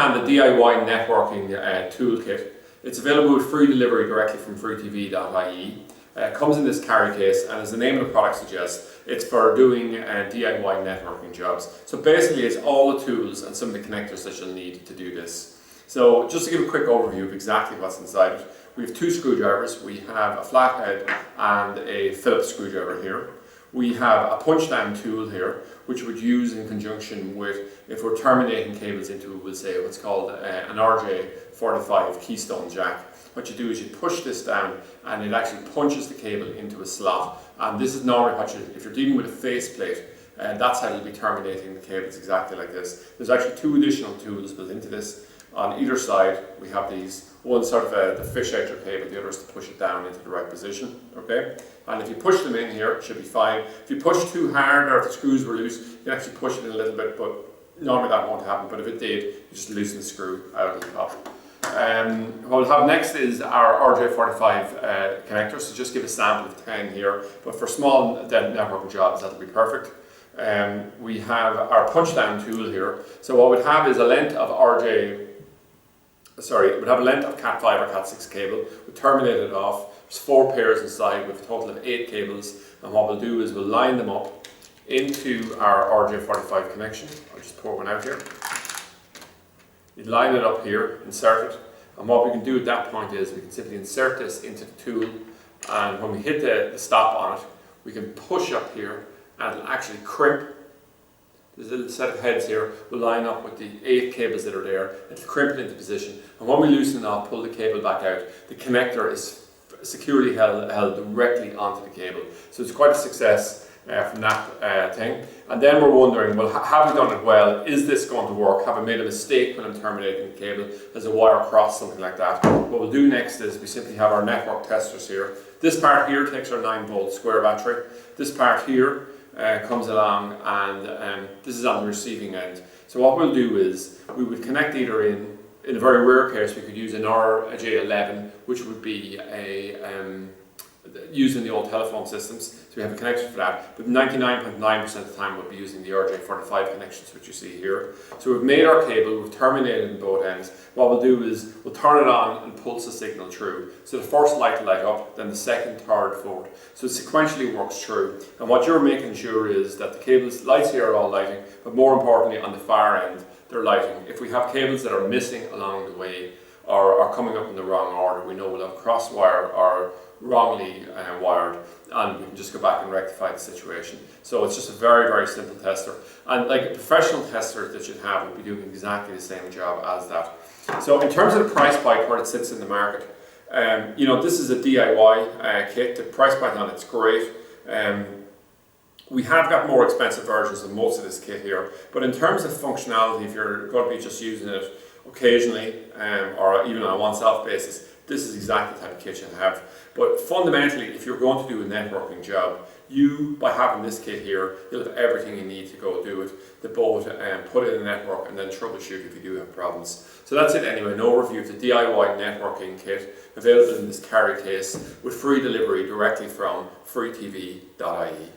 understand the DIY networking toolkit. It's available with free delivery directly from freetv.ie. It comes in this carry case, and as the name of the product suggests, it's for doing DIY networking jobs. So basically it's all the tools and some of the connectors that you'll need to do this. So just to give a quick overview of exactly what's inside it, we have two screwdrivers. We have a flathead and a Phillips screwdriver here. We have a punch down tool here, which we would use in conjunction with, if we're terminating cables into, we'll say, what's called an Rj45 keystone jack. What you do is you push this down and it actually punches the cable into a slot. And this is normally what if you're dealing with a faceplate, that's how you'll be terminating the cables, exactly like this. There's actually two additional tools built into this. On either side we have these, one sort of the fish out your cable, the other is to push it down into the right position, okay? And if you push them in here, it should be fine. If you push too hard or if the screws were loose, you can actually push it in a little bit, but normally that won't happen. But if it did, you just loosen the screw out of the top. What we'll have next is our Rj45 connectors. So just give a sample of 10 here, but for small networking jobs that'll be perfect. We have our punch down tool here. So what we'd have is a length of we'd have a length of Cat5 or Cat6 cable. We terminate it off. There's 4 pairs inside with a total of 8 cables. And what we'll do is we'll line them up into our Rj45 connection. I'll just pour one out here. You line it up here, insert it. And what we can do at that point is we can simply insert this into the tool. And when we hit the stop on it, we can push up here and it'll actually crimp. There's a little set of heads here, will line up with the 8 cables that are there, it'll crimp it into position, and when we loosen it off, pull the cable back out, the connector is securely held directly onto the cable. So it's quite a success from that thing. And then we're wondering, well, have we done it well? Is this going to work? Have I made a mistake when I'm terminating the cable? Has a wire crossed, something like that? What we'll do next is we simply have our network testers here. This part here takes our 9-volt square battery. This part here comes along, and this is on the receiving end. So what we'll do is we would connect either in a very rare case we could use an Rj11, which would be used in the old telephone systems, so we have a connection for that, but 99.9% of the time we'll be using the Rj45 connections, which you see here. So we've made our cable, we've terminated in both ends. What we'll do is we'll turn it on and pulse the signal through. So the first light will light up, then the second, third, fourth. So it sequentially works through. And what you're making sure is that the cables, lights here are all lighting, but more importantly on the far end, they're lighting. If we have cables that are missing along the way or are coming up in the wrong order, we know we'll have cross wire or wrongly wired, and we can just go back and rectify the situation. So it's just a very, very simple tester, and like a professional tester that you'd have would be doing exactly the same job as that. So in terms of the price point where it sits in the market, you know, this is a DIY kit. The price point on it's great. We have got more expensive versions than most of this kit here, but in terms of functionality, if you're going to be just using it occasionally or even on a once-off basis, this is exactly the type of kit you have. But fundamentally, if you're going to do a networking job, by having this kit here, you'll have everything you need to go do it, the boat, and put it in the network and then troubleshoot if you do have problems. So that's it anyway, an overview of the DIY networking kit available in this carry case with free delivery directly from freetv.ie.